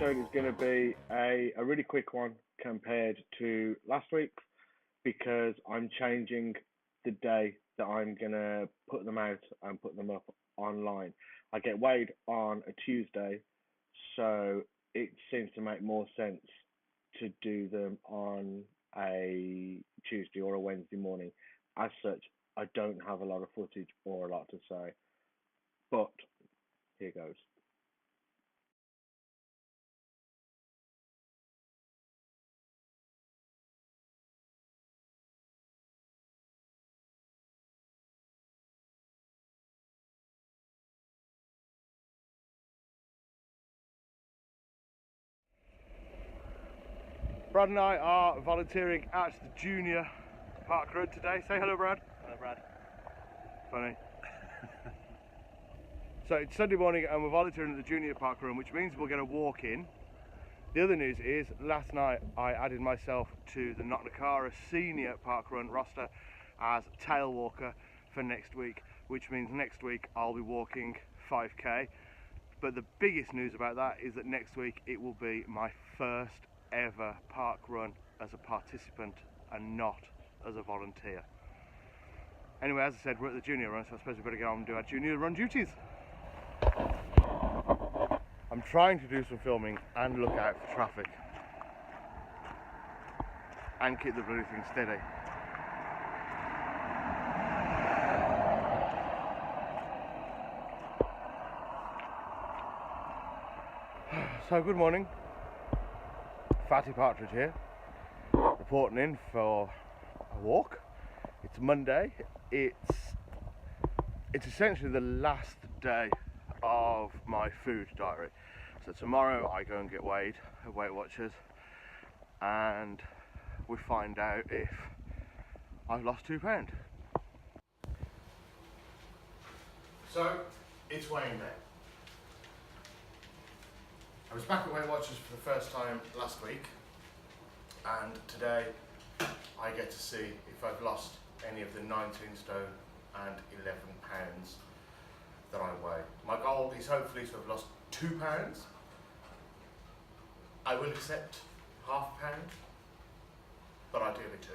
episode is going to be a really quick one compared to last week's because I'm changing the day that I'm going to put them out and put them up online. I get weighed on a Tuesday, so it seems to make more sense to do them on a Tuesday or a Wednesday morning. As such, I don't have a lot of footage or a lot to say, but here goes. Brad and I are volunteering at the junior park run today. Say hello, Brad. Hello, Brad. Funny. So it's Sunday morning and we're volunteering at the junior park run, which means we're going to walk in. The other news is last night I added myself to the Knocknacara senior park run roster as tail walker for next week, which means next week I'll be walking 5k. But the biggest news about that is that next week it will be my first ever park run as a participant and not as a volunteer. Anyway, as I said, we're at the junior run, so I suppose we better get on and do our junior run duties. I'm trying to do some filming and look out for traffic and keep the bloody thing steady. So good morning, Fatty Partridge here, reporting in for a walk. It's Monday. It's essentially the last day of my food diary. So tomorrow I go and get weighed at Weight Watchers and we find out if I've lost 2 pounds. So it's weighing day. I was back at Weight Watchers for the first time last week, and today I get to see if I've lost any of the 19 stone and 11 pounds that I weigh. My goal is hopefully to have lost 2 pounds. I will accept half a pound, but ideally 2.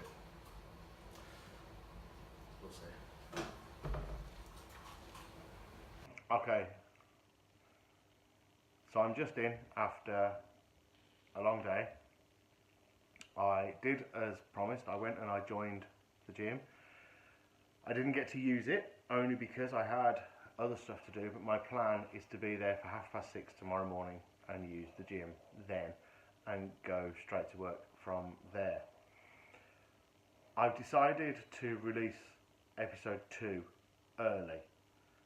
We'll see. Okay. So I'm just in after a long day. I did as promised. I went and I joined the gym. I didn't get to use it only because I had other stuff to do, but my plan is to be there for 6:30 tomorrow morning and use the gym then and go straight to work from there. I've decided to release episode 2 early.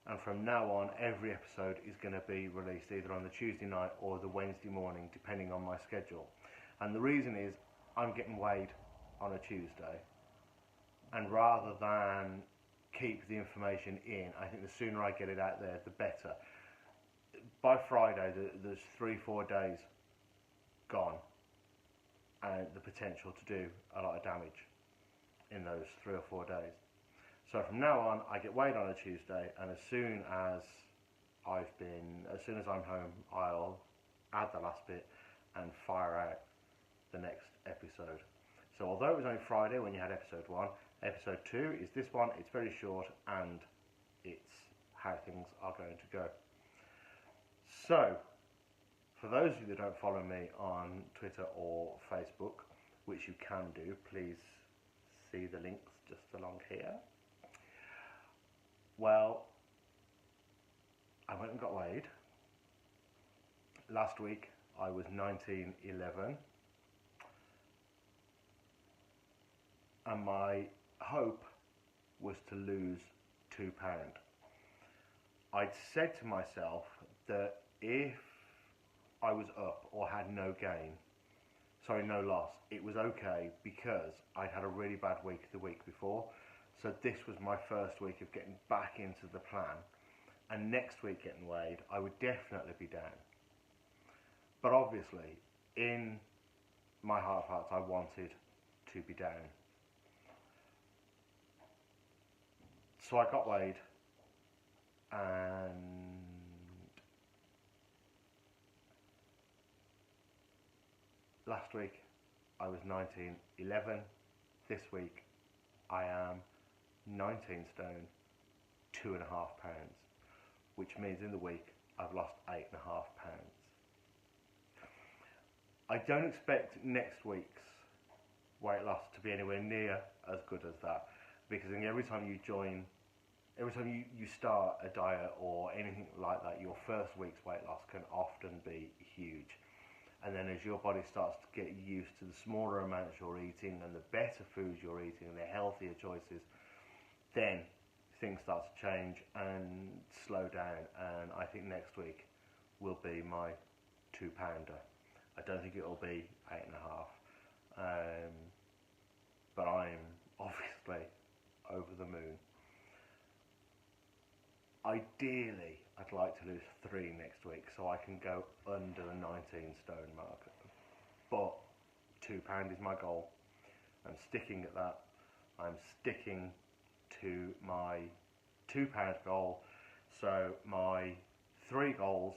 And from now on, every episode is going to be released either on the Tuesday night or the Wednesday morning, depending on my schedule. And the reason is I'm getting weighed on a Tuesday. And rather than keep the information in, I think the sooner I get it out there, the better. By Friday, there's 3-4 days gone. And the potential to do a lot of damage in those 3 or 4 days. So from now on, I get weighed on a Tuesday, and as soon as I'm home, I'll add the last bit and fire out the next episode. So although it was only Friday when you had episode 1, episode 2 is this one. It's very short, and it's how things are going to go. So, for those of you that don't follow me on Twitter or Facebook, which you can do, please see the links just along here. Well, I went and got weighed. Last week I was 19.11 and my hope was to lose 2 pounds. I'd said to myself that if I was up or had no loss, it was okay because I'd had a really bad week the week before. So this was my first week of getting back into the plan, and next week getting weighed, I would definitely be down. But obviously, in my heart of hearts, I wanted to be down. So I got weighed, and last week I was 19.11. This week I am 19 stone, 2.5 pounds, which means in the week I've lost 8.5 pounds. I don't expect next week's weight loss to be anywhere near as good as that, because every time you start a diet or anything like that, your first week's weight loss can often be huge. And then as your body starts to get used to the smaller amounts you're eating and the better foods you're eating and the healthier choices, then things start to change and slow down. And I think next week will be my 2-pounder. I don't think it'll be 8.5. But I'm obviously over the moon. Ideally, I'd like to lose 3 next week so I can go under the 19 stone mark. But £2 is my goal. I'm sticking at that. I'm sticking to my £2 goal. So my 3 goals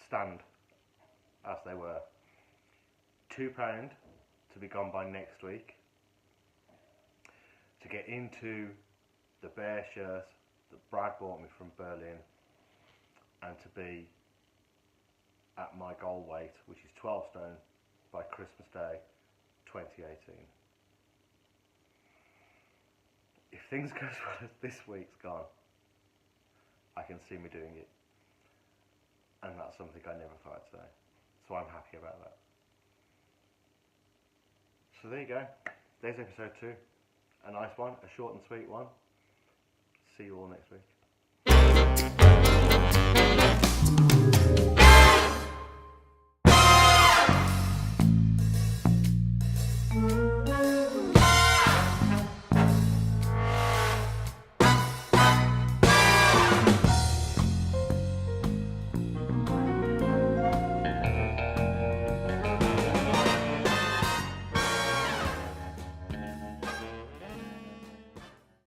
stand as they were. £2 to be gone by next week. To get into the bear shirt that Brad bought me from Berlin, and to be at my goal weight, which is 12 stone, by Christmas Day 2018. If things go as well as this week's gone, I can see me doing it, and that's something I never thought I'd say, so I'm happy about that. So there you go, there's episode 2, a nice one, a short and sweet one. See you all next week.